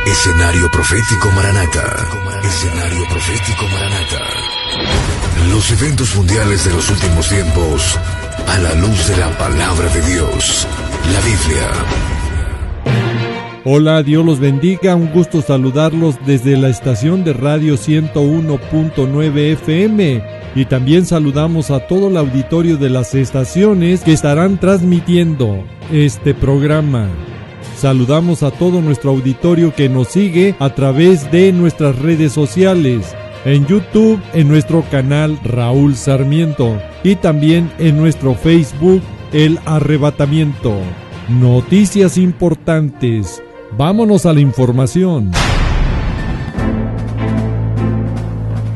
Escenario Profético Maranata. Escenario Profético Maranata. Los eventos mundiales de los últimos tiempos a la luz de la palabra de Dios, la Biblia. Hola, Dios los bendiga, un gusto saludarlos desde la estación de radio 101.9 FM y también saludamos a todo el auditorio de las estaciones que estarán transmitiendo este programa. Saludamos a todo nuestro auditorio que nos sigue a través de nuestras redes sociales, en YouTube, en nuestro canal Raúl Sarmiento y también en nuestro Facebook El Arrebatamiento. Noticias importantes. Vámonos a la información.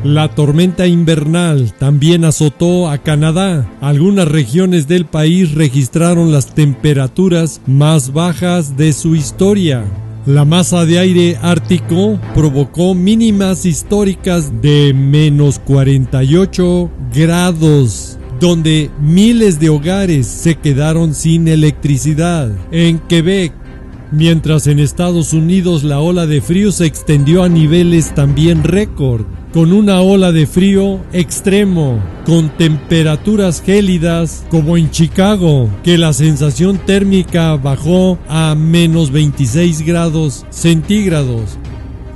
La tormenta invernal también azotó a Canadá. Algunas regiones del país registraron las temperaturas más bajas de su historia. La masa de aire ártico provocó mínimas históricas de menos 48 grados. Donde miles de hogares se quedaron sin electricidad. En Quebec, mientras en Estados Unidos la ola de frío se extendió a niveles también récord, con una ola de frío extremo, con temperaturas gélidas como en Chicago, que la sensación térmica bajó a menos 26 grados centígrados.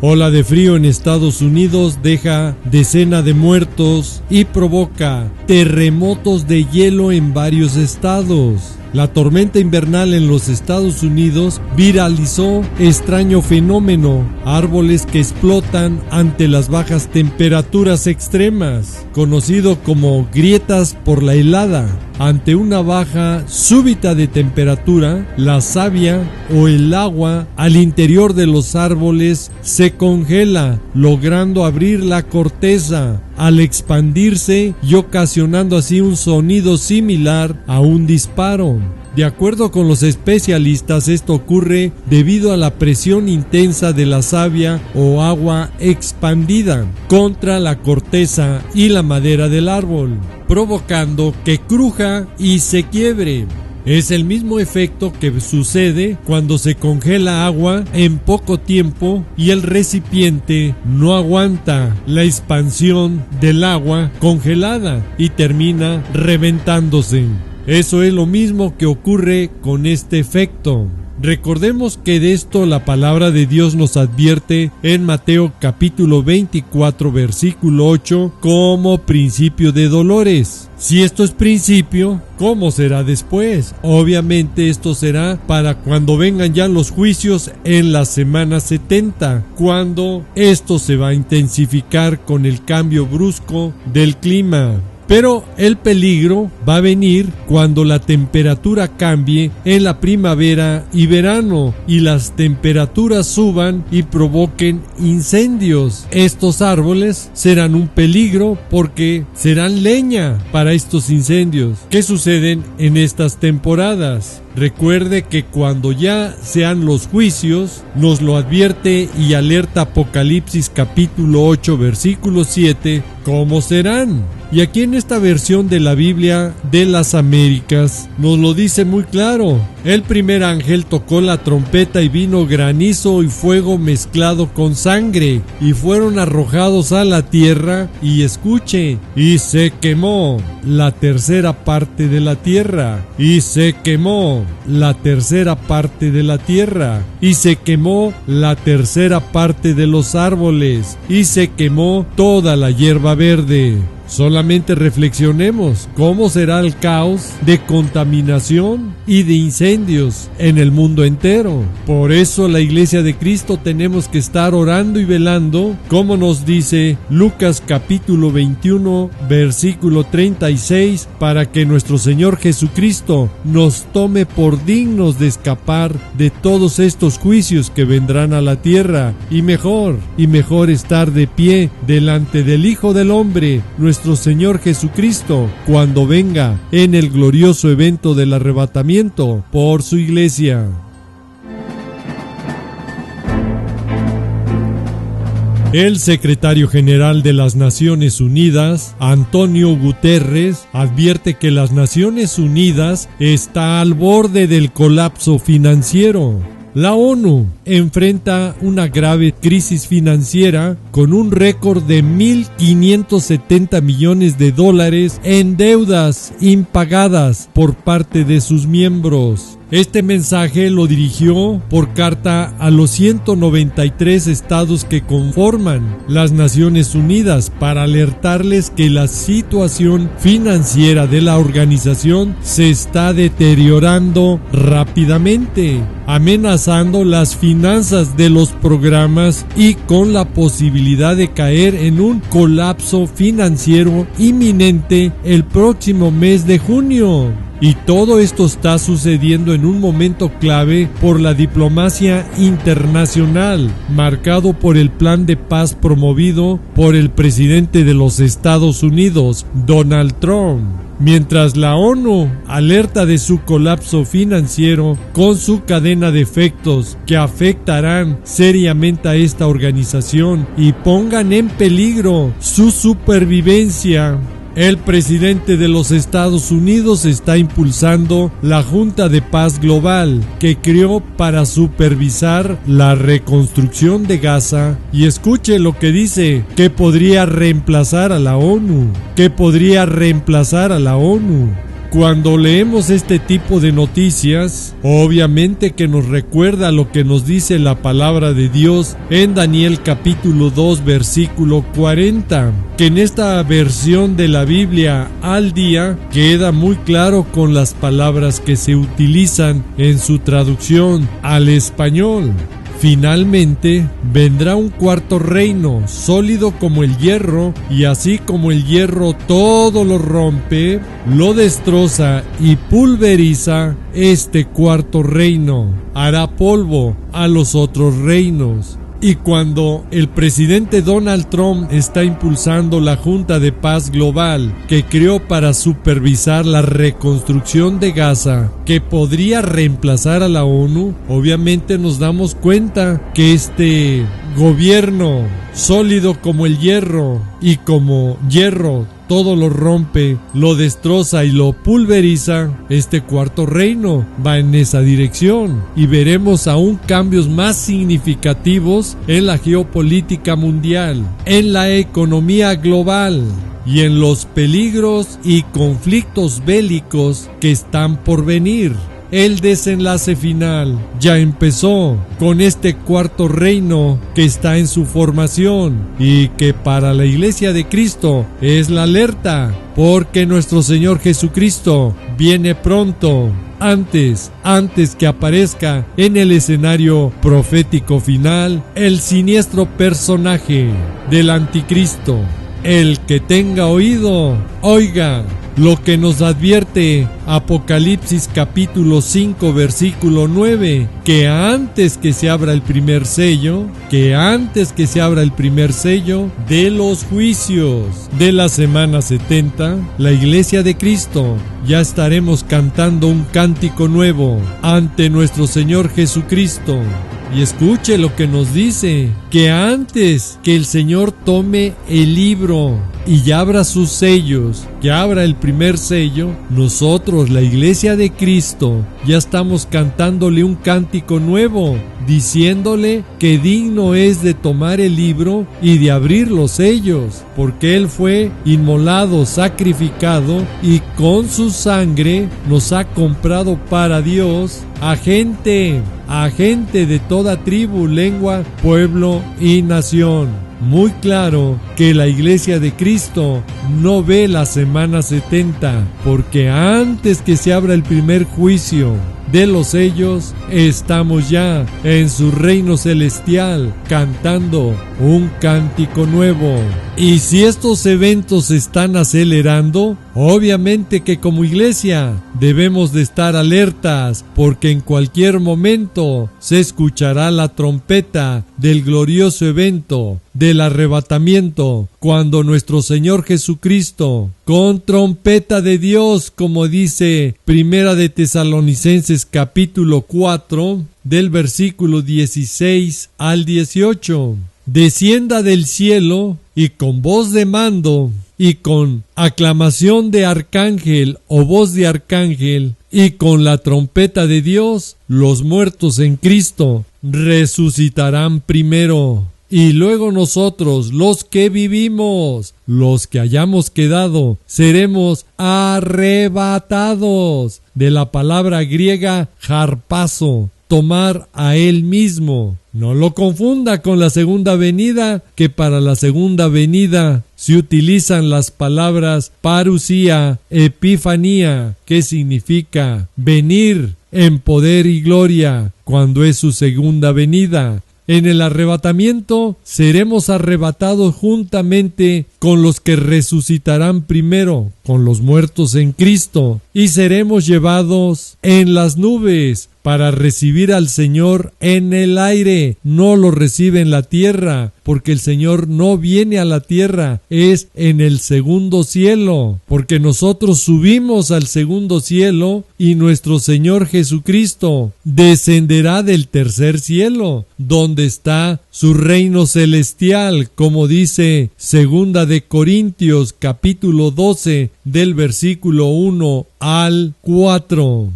Ola de frío en Estados Unidos deja decenas de muertos y provoca terremotos de hielo en varios estados. La tormenta invernal en los Estados Unidos viralizó extraño fenómeno, árboles que explotan ante las bajas temperaturas extremas, conocido como grietas por la helada. Ante una baja súbita de temperatura, la savia o el agua al interior de los árboles se congela, logrando abrir la corteza al expandirse y ocasionando así un sonido similar a un disparo. De acuerdo con los especialistas, esto ocurre debido a la presión intensa de la savia o agua expandida contra la corteza y la madera del árbol, provocando que cruja y se quiebre. Es el mismo efecto que sucede cuando se congela agua en poco tiempo y el recipiente no aguanta la expansión del agua congelada y termina reventándose. Eso es lo mismo que ocurre con este efecto. Recordemos que de esto la palabra de Dios nos advierte en Mateo capítulo 24 versículo 8 como principio de dolores. Si esto es principio, ¿cómo será después? Obviamente esto será para cuando vengan ya los juicios en la semana 70, cuando esto se va a intensificar con el cambio brusco del clima. Pero el peligro va a venir cuando la temperatura cambie en la primavera y verano y las temperaturas suban y provoquen incendios. Estos árboles serán un peligro porque serán leña para estos incendios que suceden en estas temporadas. Recuerde que cuando ya sean los juicios, nos lo advierte y alerta Apocalipsis capítulo 8 versículo 7, ¿cómo serán? Y aquí en esta versión de la Biblia de las Américas nos lo dice muy claro. El primer ángel tocó la trompeta y vino granizo y fuego mezclado con sangre, y fueron arrojados a la tierra, y escuche, y se quemó la tercera parte de la tierra, y se quemó la tercera parte de la tierra, y se quemó la tercera parte de los árboles, y se quemó toda la hierba verde. Solamente reflexionemos cómo será el caos de contaminación y de incendios en el mundo entero. Por eso la Iglesia de Cristo tenemos que estar orando y velando, como nos dice Lucas capítulo 21 versículo 36, para que nuestro Señor Jesucristo nos tome por dignos de escapar de todos estos juicios que vendrán a la tierra, y mejor estar de pie delante del Hijo del Hombre, nuestro Señor Jesucristo, cuando venga en el glorioso evento del arrebatamiento por su iglesia. El secretario general de las Naciones Unidas, Antonio Guterres, advierte que las Naciones Unidas está al borde del colapso financiero. La ONU enfrenta una grave crisis financiera con un récord de 1.570 millones de dólares en deudas impagadas por parte de sus miembros. Este mensaje lo dirigió por carta a los 193 estados que conforman las Naciones Unidas para alertarles que la situación financiera de la organización se está deteriorando rápidamente, amenazando las finanzas de los programas y con la posibilidad de caer en un colapso financiero inminente el próximo mes de junio. Y todo esto está sucediendo en un momento clave por la diplomacia internacional, marcado por el plan de paz promovido por el presidente de los Estados Unidos, Donald Trump. Mientras la ONU alerta de su colapso financiero con su cadena de efectos que afectarán seriamente a esta organización y pongan en peligro su supervivencia, el presidente de los Estados Unidos está impulsando la Junta de Paz Global que creó para supervisar la reconstrucción de Gaza. Y escuche lo que dice, que podría reemplazar a la ONU, que podría reemplazar a la ONU. Cuando leemos este tipo de noticias, obviamente que nos recuerda lo que nos dice la palabra de Dios en Daniel capítulo 2 versículo 40, que en esta versión de la Biblia al día queda muy claro con las palabras que se utilizan en su traducción al español. Finalmente vendrá un cuarto reino, sólido como el hierro, y así como el hierro todo lo rompe, lo destroza y pulveriza, este cuarto reino hará polvo a los otros reinos. Y cuando el presidente Donald Trump está impulsando la Junta de Paz Global que creó para supervisar la reconstrucción de Gaza, que podría reemplazar a la ONU, obviamente nos damos cuenta que este gobierno sólido como el hierro y como hierro todo lo rompe, lo destroza y lo pulveriza, este cuarto reino va en esa dirección y veremos aún cambios más significativos en la geopolítica mundial, en la economía global y en los peligros y conflictos bélicos que están por venir. El desenlace final ya empezó con este cuarto reino que está en su formación y que para la Iglesia de Cristo es la alerta, porque nuestro Señor Jesucristo viene pronto, antes que aparezca en el escenario profético final el siniestro personaje del anticristo. El que tenga oído, oiga lo que nos advierte Apocalipsis capítulo 5 versículo 9, que antes que se abra el primer sello, de los juicios de la semana 70, la Iglesia de Cristo ya estaremos cantando un cántico nuevo ante nuestro Señor Jesucristo. Y escuche lo que nos dice, que antes que el Señor tome el libro y abra sus sellos, que abra el primer sello, nosotros, la Iglesia de Cristo, ya estamos cantándole un cántico nuevo, diciéndole que digno es de tomar el libro y de abrir los sellos, porque Él fue inmolado, sacrificado, y con su sangre nos ha comprado para Dios a gente de toda tribu, lengua, pueblo y nación. Muy claro que la Iglesia de Cristo no ve la semana 70, porque antes que se abra el primer juicio de los sellos, estamos ya en su reino celestial cantando un cántico nuevo. Y si estos eventos se están acelerando, obviamente que como iglesia debemos de estar alertas, porque en cualquier momento se escuchará la trompeta del glorioso evento del arrebatamiento, cuando nuestro Señor Jesucristo, con trompeta de Dios, como dice Primera de Tesalonicenses capítulo 4, del versículo 16 al 18, descienda del cielo y con voz de mando y con aclamación de arcángel o voz de arcángel y con la trompeta de Dios, los muertos en Cristo resucitarán primero. Y luego nosotros, los que vivimos, los que hayamos quedado, seremos arrebatados. De la palabra griega harpazo, tomar a él mismo. No lo confunda con la segunda venida, que para la segunda venida se utilizan las palabras parusía, epifanía, que significa venir en poder y gloria, cuando es su segunda venida. En el arrebatamiento seremos arrebatados juntamente con los que resucitarán primero, con los muertos en Cristo, y seremos llevados en las nubes para recibir al Señor en el aire. No lo recibe en la tierra, porque el Señor no viene a la tierra, es en el segundo cielo, porque nosotros subimos al segundo cielo y nuestro Señor Jesucristo descenderá del tercer cielo, donde está su reino celestial, como dice 2 de Corintios capítulo 12 del versículo 1 al 4.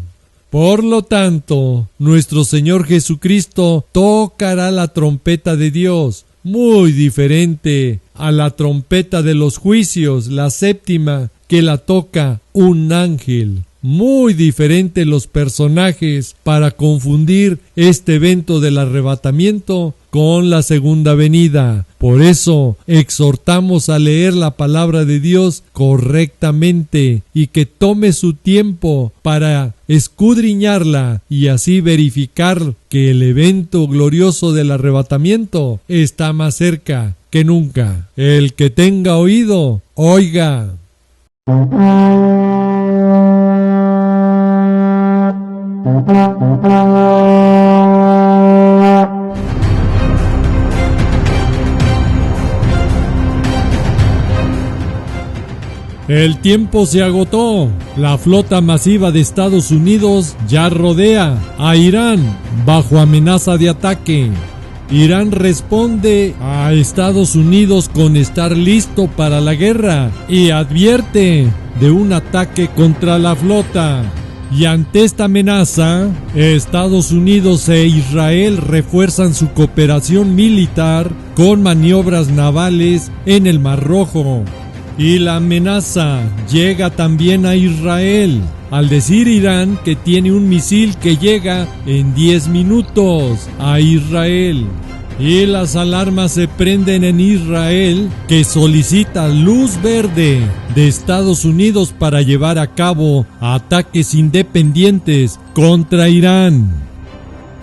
Por lo tanto, nuestro Señor Jesucristo tocará la trompeta de Dios, muy diferente a la trompeta de los juicios, la séptima, que la toca un ángel. Muy diferentes los personajes para confundir este evento del arrebatamiento con la segunda venida. Por eso exhortamos a leer la palabra de Dios correctamente y que tome su tiempo para escudriñarla y así verificar que el evento glorioso del arrebatamiento está más cerca que nunca. El que tenga oído, oiga. El tiempo se agotó. La flota masiva de Estados Unidos ya rodea a Irán bajo amenaza de ataque. Irán responde a Estados Unidos con estar listo para la guerra y advierte de un ataque contra la flota. Y ante esta amenaza, Estados Unidos e Israel refuerzan su cooperación militar con maniobras navales en el Mar Rojo. Y la amenaza llega también a Israel, al decir Irán que tiene un misil que llega en 10 minutos a Israel. Y las alarmas se prenden en Israel, que solicita luz verde de Estados Unidos para llevar a cabo ataques independientes contra Irán.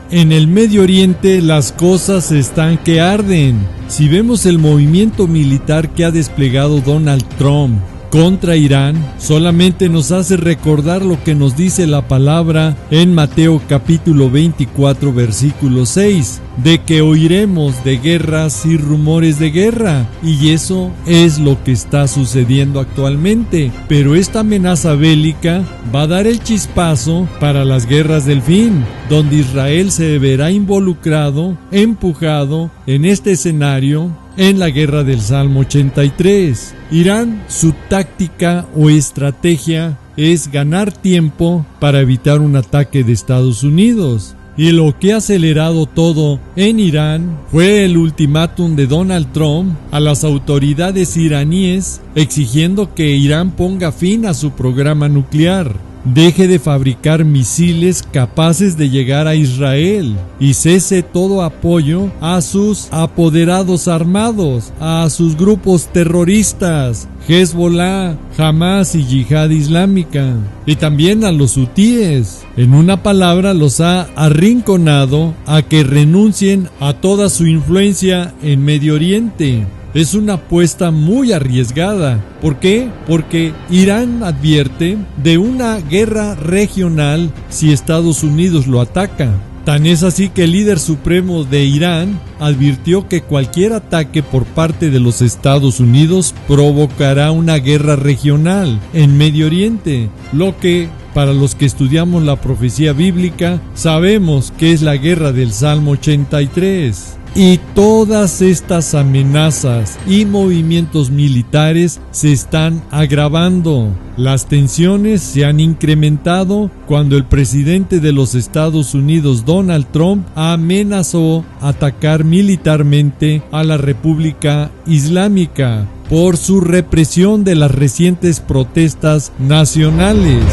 En el Medio Oriente las cosas están que arden. Si vemos el movimiento militar que ha desplegado Donald Trump contra Irán, solamente nos hace recordar lo que nos dice la palabra en Mateo capítulo 24 versículo 6, de que oiremos de guerras y rumores de guerra, y eso es lo que está sucediendo actualmente. Pero esta amenaza bélica va a dar el chispazo para las guerras del fin, donde Israel se verá involucrado, empujado en este escenario en la guerra del Salmo 83. Irán, su táctica o estrategia es ganar tiempo para evitar un ataque de Estados Unidos. Y lo que ha acelerado todo en Irán fue el ultimátum de Donald Trump a las autoridades iraníes exigiendo que Irán ponga fin a su programa nuclear, deje de fabricar misiles capaces de llegar a Israel y cese todo apoyo a sus apoderados armados, a sus grupos terroristas, Hezbollah, Hamas y Yihad Islámica, y también a los hutíes. En una palabra, los ha arrinconado a que renuncien a toda su influencia en Medio Oriente. Es una apuesta muy arriesgada. ¿Por qué? Porque Irán advierte de una guerra regional si Estados Unidos lo ataca. Tan es así que el líder supremo de Irán advirtió que cualquier ataque por parte de los Estados Unidos provocará una guerra regional en Medio Oriente, lo que, para los que estudiamos la profecía bíblica, sabemos que es la guerra del Salmo 83. Y todas estas amenazas y movimientos militares se están agravando. Las tensiones se han incrementado cuando el presidente de los Estados Unidos, Donald Trump, amenazó atacar militarmente a la República Islámica por su represión de las recientes protestas nacionales.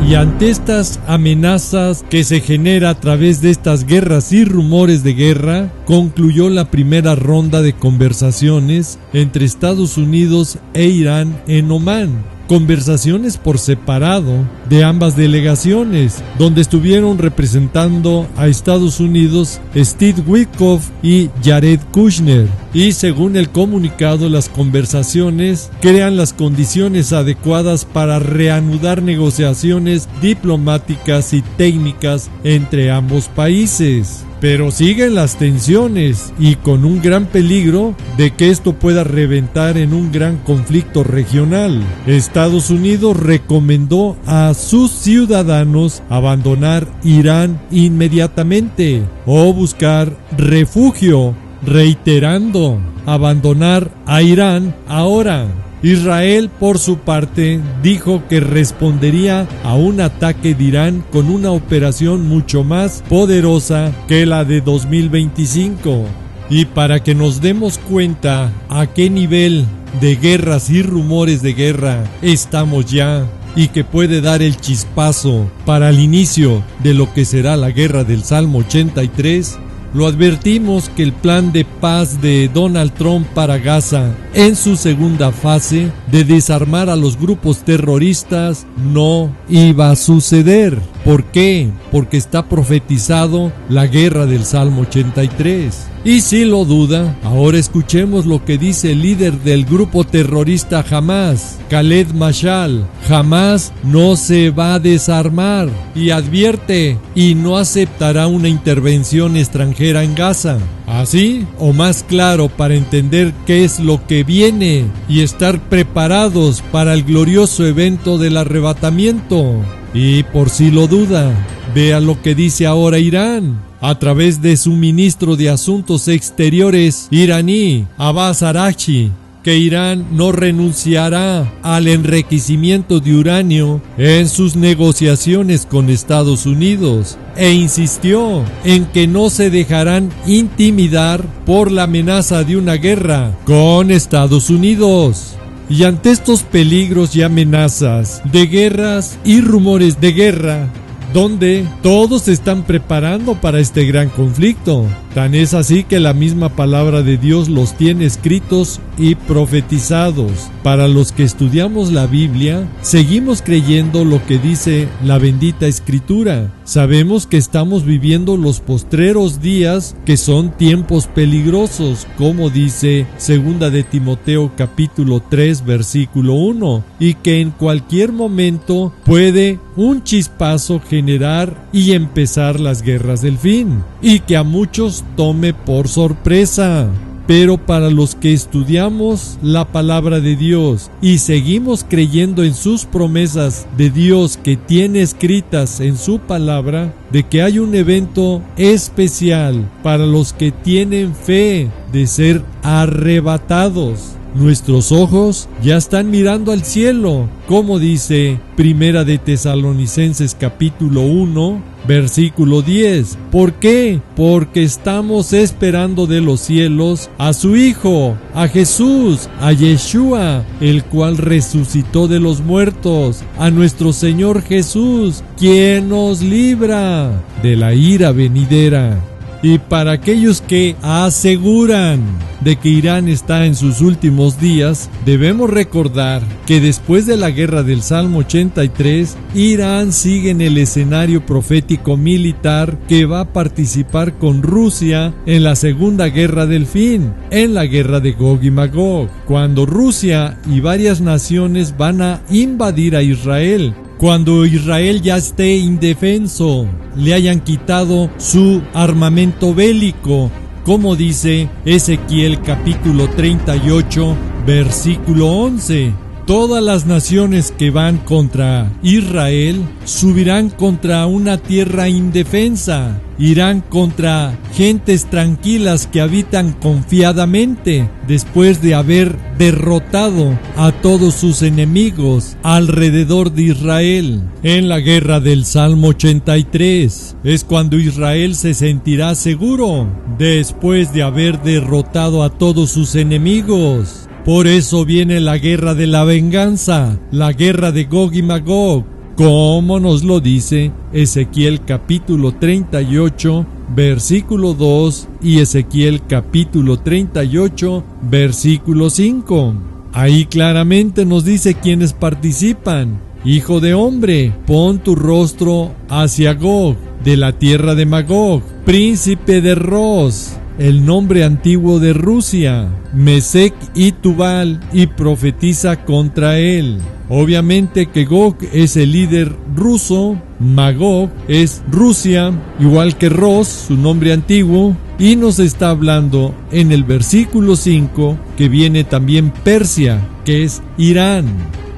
Y ante estas amenazas que se genera a través de estas guerras y rumores de guerra, concluyó la primera ronda de conversaciones entre Estados Unidos e Irán en Omán. Conversaciones por separado de ambas delegaciones, donde estuvieron representando a Estados Unidos Steve Witkoff y Jared Kushner. Y según el comunicado, las conversaciones crean las condiciones adecuadas para reanudar negociaciones diplomáticas y técnicas entre ambos países. Pero siguen las tensiones y con un gran peligro de que esto pueda reventar en un gran conflicto regional. Estados Unidos recomendó a sus ciudadanos abandonar Irán inmediatamente o buscar refugio, reiterando, abandonar a Irán ahora. Israel, por su parte, dijo que respondería a un ataque de Irán con una operación mucho más poderosa que la de 2025. Y para que nos demos cuenta a qué nivel de guerras y rumores de guerra estamos ya, y que puede dar el chispazo para el inicio de lo que será la guerra del Salmo 83, lo advertimos que el plan de paz de Donald Trump para Gaza en su segunda fase de desarmar a los grupos terroristas no iba a suceder. ¿Por qué? Porque está profetizado la guerra del Salmo 83. Y si lo duda, ahora escuchemos lo que dice el líder del grupo terrorista Hamas, Khaled Mashal. Hamas no se va a desarmar y advierte y no aceptará una intervención extranjera en Gaza. Así o más claro para entender qué es lo que viene y estar preparados para el glorioso evento del arrebatamiento. Y por si lo duda, vea lo que dice ahora Irán a través de su ministro de Asuntos Exteriores iraní, Abbas Araghchi, que Irán no renunciará al enriquecimiento de uranio en sus negociaciones con Estados Unidos e insistió en que no se dejarán intimidar por la amenaza de una guerra con Estados Unidos. Y ante estos peligros y amenazas de guerras y rumores de guerra, donde todos se están preparando para este gran conflicto. Tan es así que la misma palabra de Dios los tiene escritos y profetizados. Para los que estudiamos la Biblia, seguimos creyendo lo que dice la bendita Escritura. Sabemos que estamos viviendo los postreros días, que son tiempos peligrosos, como dice 2 de Timoteo capítulo 3 versículo 1, y que en cualquier momento puede un chispazo generar y empezar las guerras del fin, y que a muchos tome por sorpresa. Pero para los que estudiamos la palabra de Dios y seguimos creyendo en sus promesas de Dios que tiene escritas en su palabra, de que hay un evento especial para los que tienen fe de ser arrebatados. Nuestros ojos ya están mirando al cielo, como dice 1 de Tesalonicenses capítulo 1, versículo 10. ¿Por qué? Porque estamos esperando de los cielos a su Hijo, a Jesús, a Yeshua, el cual resucitó de los muertos, a nuestro Señor Jesús, quien nos libra de la ira venidera. Y para aquellos que aseguran de que Irán está en sus últimos días, debemos recordar que después de la guerra del Salmo 83, Irán sigue en el escenario profético militar que va a participar con Rusia en la segunda guerra del fin, en la guerra de Gog y Magog, cuando Rusia y varias naciones van a invadir a Israel. Cuando Israel ya esté indefenso, le hayan quitado su armamento bélico, como dice Ezequiel capítulo 38, versículo 11. Todas las naciones que van contra Israel subirán contra una tierra indefensa, irán contra gentes tranquilas que habitan confiadamente después de haber derrotado a todos sus enemigos alrededor de Israel. En la guerra del Salmo 83 es cuando Israel se sentirá seguro después de haber derrotado a todos sus enemigos. Por eso viene la guerra de la venganza, la guerra de Gog y Magog, como nos lo dice Ezequiel capítulo 38, versículo 2 y Ezequiel capítulo 38, versículo 5. Ahí claramente nos dice quiénes participan. Hijo de hombre, pon tu rostro hacia Gog, de la tierra de Magog, príncipe de Ros, el nombre antiguo de Rusia, Mesec y Tubal, y profetiza contra él. Obviamente que Gog es el líder ruso, Magog es Rusia, igual que Ros, su nombre antiguo, y nos está hablando en el versículo 5 que viene también Persia, que es Irán.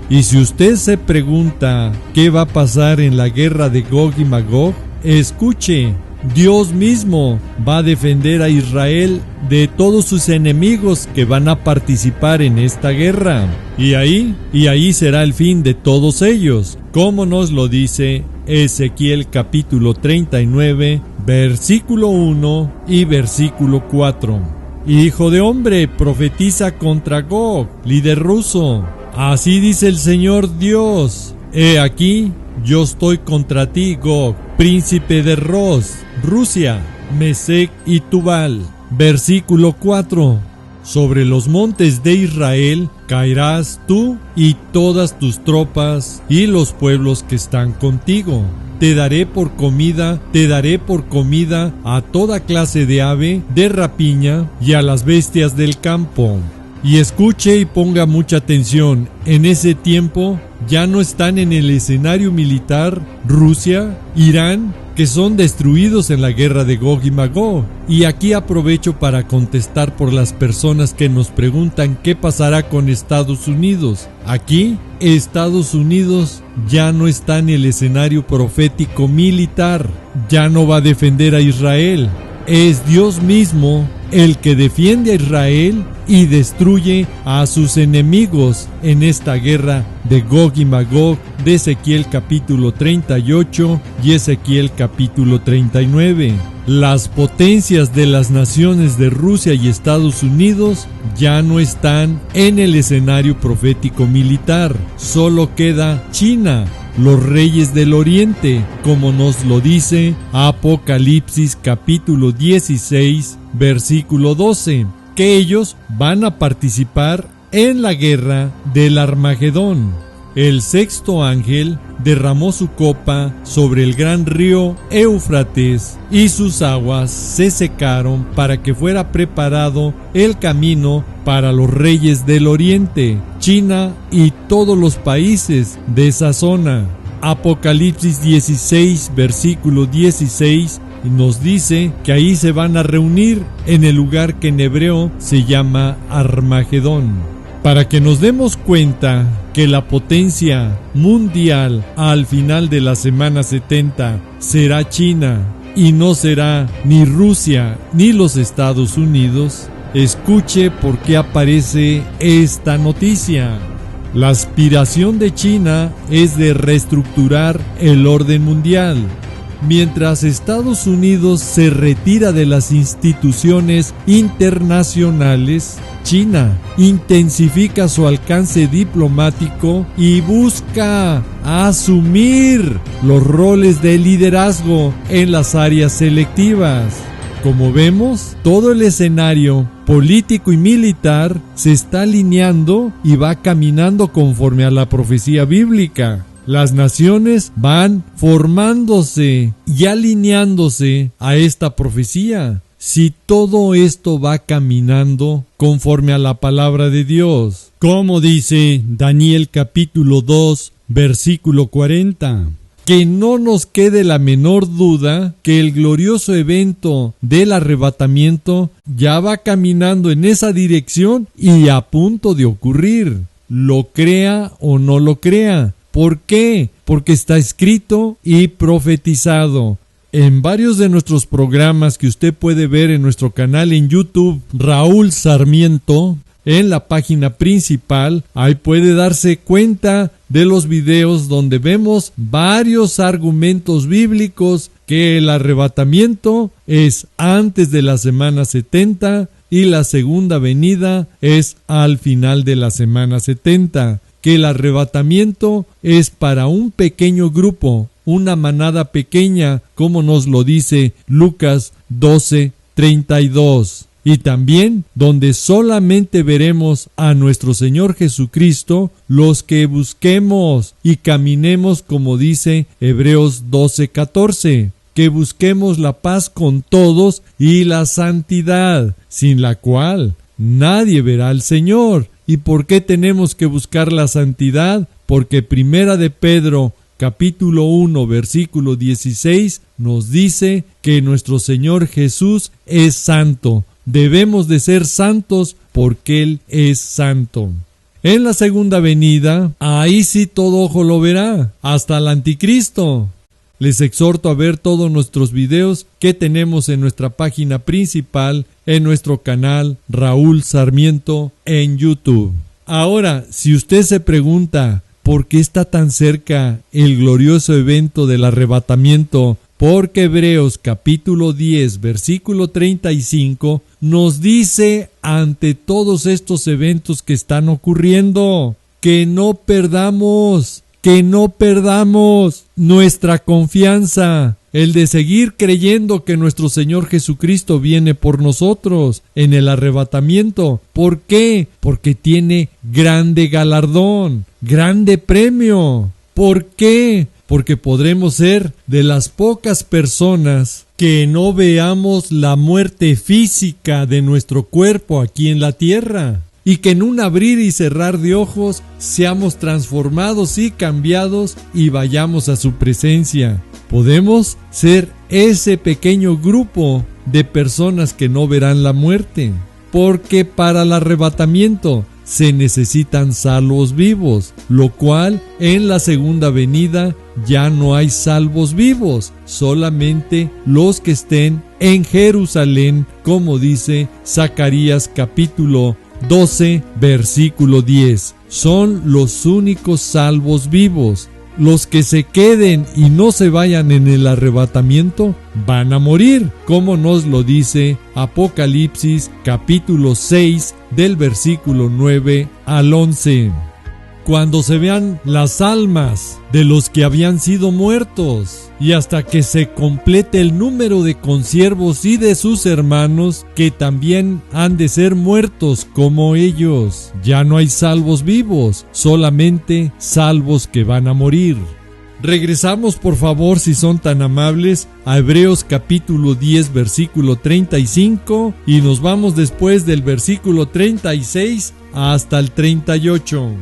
Y si usted se pregunta qué va a pasar en la guerra de Gog y Magog, escuche. Dios mismo va a defender a Israel de todos sus enemigos que van a participar en esta guerra. Y ahí será el fin de todos ellos, como nos lo dice Ezequiel capítulo 39, versículo 1 y versículo 4. Hijo de hombre, profetiza contra Gog, líder ruso. Así dice el Señor Dios: He aquí, yo estoy contra ti, Gog, príncipe de Ros, Rusia, Mesec y Tubal. Versículo 4. Sobre los montes de Israel caerás tú y todas tus tropas y los pueblos que están contigo. Te daré por comida a toda clase de ave de rapiña y a las bestias del campo. Y escuche y ponga mucha atención, en ese tiempo ya no están en el escenario militar Rusia, Irán, que son destruidos en la guerra de Gog y Magog. Y aquí aprovecho para contestar por las personas que nos preguntan qué pasará con Estados Unidos. Aquí, Estados Unidos ya no está en el escenario profético militar, ya no va a defender a Israel. Es Dios mismo el que defiende a Israel y destruye a sus enemigos en esta guerra de Gog y Magog de Ezequiel capítulo 38 y Ezequiel capítulo 39. Las potencias de las naciones de Rusia y Estados Unidos ya no están en el escenario profético militar, solo queda China, los reyes del oriente, como nos lo dice Apocalipsis capítulo 16, versículo 12, que ellos van a participar en la guerra del Armagedón. El sexto ángel derramó su copa sobre el gran río Éufrates y sus aguas se secaron para que fuera preparado el camino para los reyes del oriente, China y todos los países de esa zona. Apocalipsis 16, versículo 16, nos dice que ahí se van a reunir en el lugar que en hebreo se llama Armagedón. Para que nos demos cuenta que la potencia mundial al final de la semana 70 será China y no será ni Rusia ni los Estados Unidos, escuche por qué aparece esta noticia. La aspiración de China es de reestructurar el orden mundial. Mientras Estados Unidos se retira de las instituciones internacionales, China intensifica su alcance diplomático y busca asumir los roles de liderazgo en las áreas selectivas. Como vemos, todo el escenario político y militar se está alineando y va caminando conforme a la profecía bíblica. Las naciones van formándose y alineándose a esta profecía. Si todo esto va caminando conforme a la palabra de Dios, como dice Daniel capítulo 2, versículo 40. Que no nos quede la menor duda que el glorioso evento del arrebatamiento ya va caminando en esa dirección y a punto de ocurrir. lo crea o no lo crea. ¿Por qué? Porque está escrito y profetizado. En varios de nuestros programas que usted puede ver en nuestro canal en YouTube, Raúl Sarmiento, en la página principal, ahí puede darse cuenta de los videos donde vemos varios argumentos bíblicos que el arrebatamiento es antes de la semana 70 y la segunda venida es al final de la semana 70. Que el arrebatamiento es para un pequeño grupo, una manada pequeña, como nos lo dice Lucas 12:32. Y también donde solamente veremos a nuestro Señor Jesucristo los que busquemos y caminemos como dice Hebreos 12:14. Que busquemos la paz con todos y la santidad, sin la cual nadie verá al Señor. ¿Y por qué tenemos que buscar la santidad? Porque Primera de Pedro, capítulo 1, versículo 16, nos dice que nuestro Señor Jesús es santo. Debemos de ser santos porque Él es santo. En la segunda venida, ahí sí todo ojo lo verá, hasta el anticristo. Les exhorto a ver todos nuestros videos que tenemos en nuestra página principal, en nuestro canal Raúl Sarmiento en YouTube. Ahora, si usted se pregunta por qué está tan cerca el glorioso evento del arrebatamiento, porque Hebreos capítulo 10, versículo 35, nos dice ante todos estos eventos que están ocurriendo, que no perdamos nuestra confianza, el de seguir creyendo que nuestro Señor Jesucristo viene por nosotros en el arrebatamiento. ¿Por qué? Porque tiene grande galardón, grande premio. ¿Por qué? Porque podremos ser de las pocas personas que no veamos la muerte física de nuestro cuerpo aquí en la tierra. Y que en un abrir y cerrar de ojos seamos transformados y cambiados y vayamos a su presencia. Podemos ser ese pequeño grupo de personas que no verán la muerte, porque para el arrebatamiento se necesitan salvos vivos, lo cual en la segunda venida ya no hay salvos vivos, solamente los que estén en Jerusalén, como dice Zacarías capítulo 12, versículo 10. Son los únicos salvos vivos. Los que se queden y no se vayan en el arrebatamiento van a morir, como nos lo dice Apocalipsis capítulo 6 del versículo 9 al 11. Cuando se vean las almas de los que habían sido muertos y hasta que se complete el número de consiervos y de sus hermanos que también han de ser muertos como ellos. Ya no hay salvos vivos, solamente salvos que van a morir. Regresamos por favor, si son tan amables, a Hebreos capítulo 10 versículo 35 y nos vamos después del versículo 36 hasta el 38.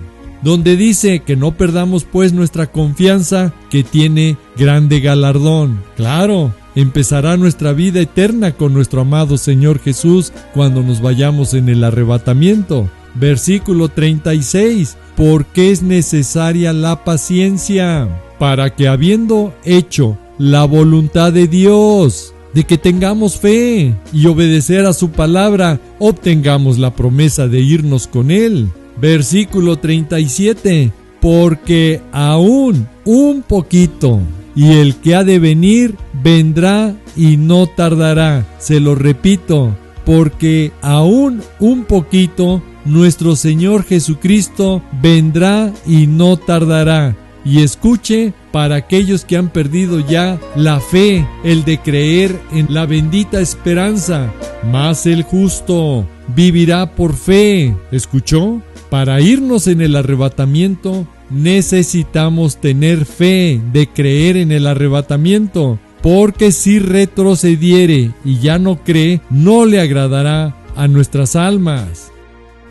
Donde dice que no perdamos pues nuestra confianza, que tiene grande galardón. Claro, empezará nuestra vida eterna con nuestro amado Señor Jesús cuando nos vayamos en el arrebatamiento. Versículo 36, porque es necesaria la paciencia, para que habiendo hecho la voluntad de Dios, de que tengamos fe y obedecer a su palabra, obtengamos la promesa de irnos con Él. Versículo 37, porque aún un poquito, y el que ha de venir, vendrá y no tardará. Se lo repito, porque aún un poquito, nuestro Señor Jesucristo vendrá y no tardará. Y escuche, para aquellos que han perdido ya la fe, el de creer en la bendita esperanza, mas el justo vivirá por fe. ¿Escuchó? Para irnos en el arrebatamiento necesitamos tener fe de creer en el arrebatamiento, porque si retrocediere y ya no cree, no le agradará a nuestras almas.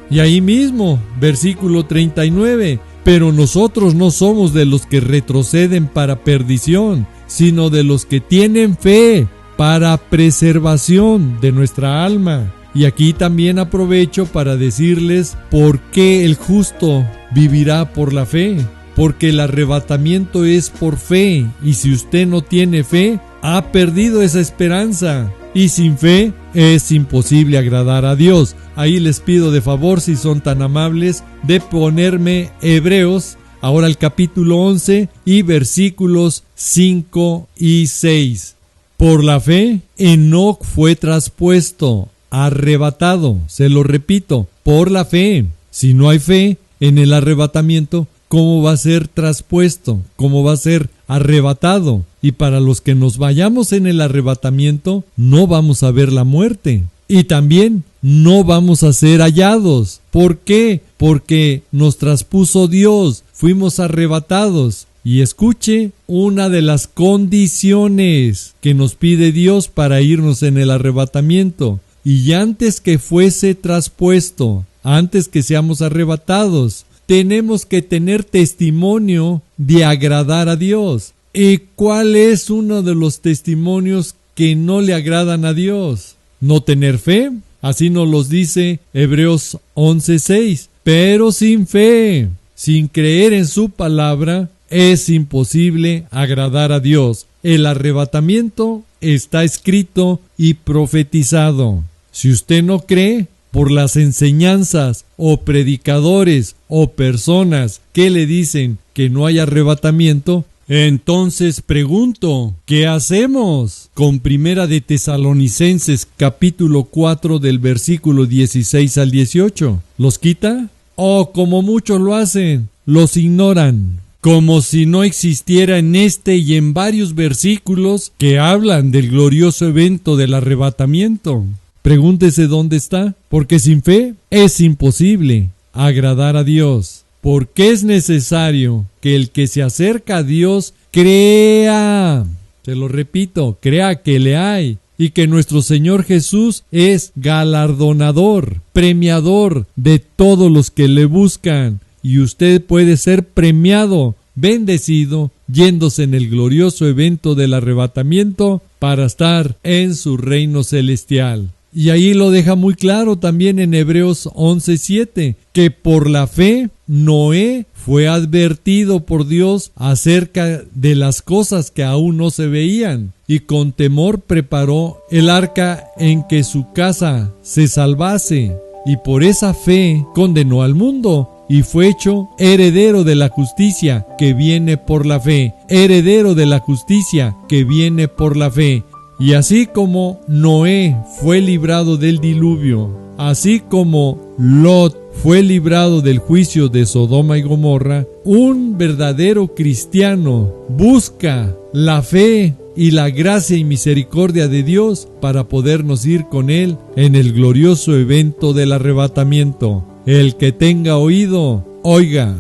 Y ahí mismo, versículo 39, pero nosotros no somos de los que retroceden para perdición, sino de los que tienen fe para preservación de nuestra alma. Y aquí también aprovecho para decirles por qué el justo vivirá por la fe. Porque el arrebatamiento es por fe, y si usted no tiene fe, ha perdido esa esperanza. Y sin fe es imposible agradar a Dios. Ahí les pido de favor, si son tan amables, de ponerme Hebreos, ahora el capítulo 11 y versículos 5 y 6. Por la fe, Enoc fue traspuesto, arrebatado, se lo repito, por la fe. Si no hay fe en el arrebatamiento, ¿cómo va a ser traspuesto? ¿Cómo va a ser arrebatado? Y para los que nos vayamos en el arrebatamiento, no vamos a ver la muerte. Y también no vamos a ser hallados. ¿Por qué? Porque nos traspuso Dios, fuimos arrebatados. Y escuche una de las condiciones que nos pide Dios para irnos en el arrebatamiento. Y antes que fuese traspuesto, antes que seamos arrebatados, tenemos que tener testimonio de agradar a Dios. ¿Y cuál es uno de los testimonios que no le agradan a Dios? No tener fe. Así nos los dice Hebreos 11:6. Pero sin fe, sin creer en su palabra, es imposible agradar a Dios. El arrebatamiento está escrito y profetizado. Si usted no cree, por las enseñanzas o predicadores o personas que le dicen que no hay arrebatamiento, entonces pregunto, ¿qué hacemos? Con Primera de Tesalonicenses capítulo 4 del versículo 16 al 18. ¿Los quita? O como muchos lo hacen, los ignoran, como si no existiera en este y en varios versículos que hablan del glorioso evento del arrebatamiento. Pregúntese dónde está, porque sin fe es imposible agradar a Dios. Porque es necesario que el que se acerca a Dios crea, se lo repito, crea que le hay, y que nuestro Señor Jesús es galardonador, premiador de todos los que le buscan, y usted puede ser premiado, bendecido, yéndose en el glorioso evento del arrebatamiento para estar en su reino celestial. Y ahí lo deja muy claro también en Hebreos 11:7, que por la fe Noé fue advertido por Dios acerca de las cosas que aún no se veían, y con temor preparó el arca en que su casa se salvase, y por esa fe condenó al mundo, y fue hecho heredero de la justicia que viene por la fe, heredero de la justicia que viene por la fe. Y así como Noé fue librado del diluvio, así como Lot fue librado del juicio de Sodoma y Gomorra, un verdadero cristiano busca la fe y la gracia y misericordia de Dios para podernos ir con Él en el glorioso evento del arrebatamiento. El que tenga oído, oiga.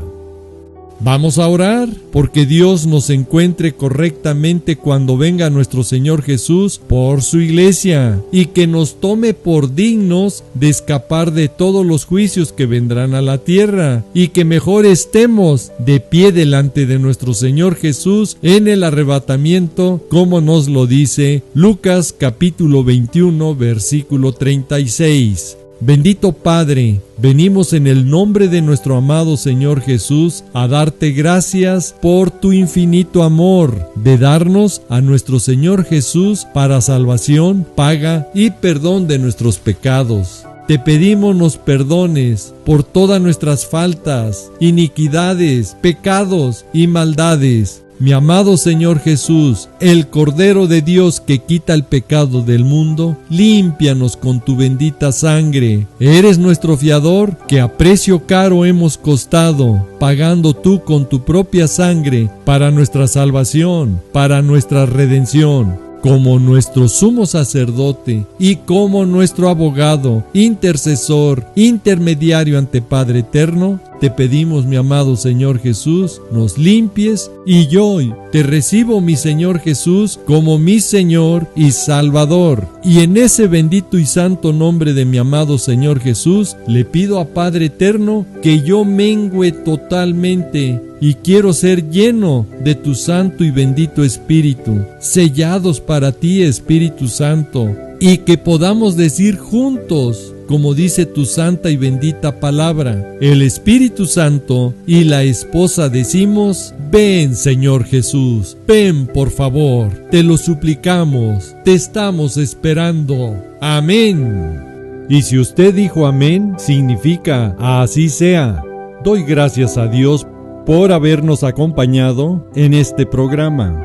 Vamos a orar porque Dios nos encuentre correctamente cuando venga nuestro Señor Jesús por su iglesia, y que nos tome por dignos de escapar de todos los juicios que vendrán a la tierra, y que mejor estemos de pie delante de nuestro Señor Jesús en el arrebatamiento, como nos lo dice Lucas capítulo 21 versículo 36. Bendito Padre, venimos en el nombre de nuestro amado Señor Jesús a darte gracias por tu infinito amor de darnos a nuestro Señor Jesús para salvación, paga y perdón de nuestros pecados. Te pedimos nos perdones por todas nuestras faltas, iniquidades, pecados y maldades. Mi amado Señor Jesús, el Cordero de Dios que quita el pecado del mundo, límpianos con tu bendita sangre. Eres nuestro fiador que a precio caro hemos costado, pagando tú con tu propia sangre para nuestra salvación, para nuestra redención. Como nuestro sumo sacerdote y como nuestro abogado, intercesor, intermediario ante Padre Eterno, te pedimos, mi amado Señor Jesús, nos limpies, y yo te recibo, mi Señor Jesús, como mi Señor y Salvador. Y en ese bendito y santo nombre de mi amado Señor Jesús, le pido a Padre Eterno que yo mengüe totalmente, y quiero ser lleno de tu santo y bendito Espíritu, sellados para ti, Espíritu Santo, y que podamos decir juntos, como dice tu santa y bendita palabra, el Espíritu Santo y la esposa decimos: ven, Señor Jesús, ven por favor, te lo suplicamos, te estamos esperando. Amén. Y si usted dijo amén, significa así sea. Doy gracias a Dios por habernos acompañado en este programa.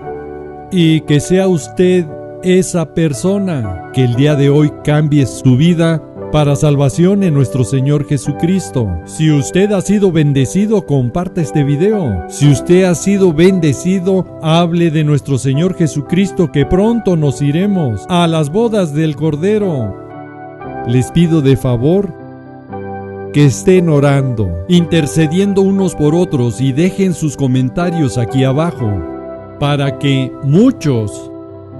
Y que sea usted esa persona que el día de hoy cambie su vida para salvación en nuestro Señor Jesucristo. Si usted ha sido bendecido, comparta este video. Si usted ha sido bendecido, hable de nuestro Señor Jesucristo, que pronto nos iremos a las bodas del Cordero. Les pido de favor que estén orando, intercediendo unos por otros, y dejen sus comentarios aquí abajo para que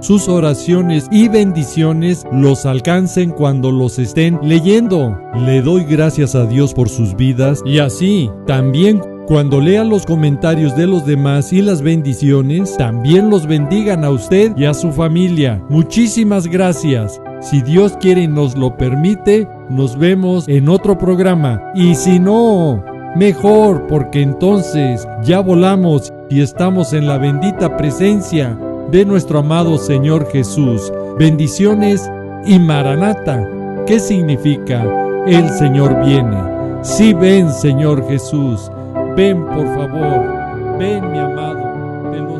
sus oraciones y bendiciones los alcancen cuando los estén leyendo. Le doy gracias a Dios por sus vidas, y así también cuando lea los comentarios de los demás y las bendiciones, también los bendigan a usted y a su familia. Muchísimas gracias. Si Dios quiere y nos lo permite, nos vemos en otro programa. Y si no, mejor, porque entonces ya volamos y estamos en la bendita presencia de nuestro amado Señor Jesús. Bendiciones y Maranata, ¿qué significa? El Señor viene. Sí, ven, Señor Jesús, ven por favor, ven, mi amado, te lo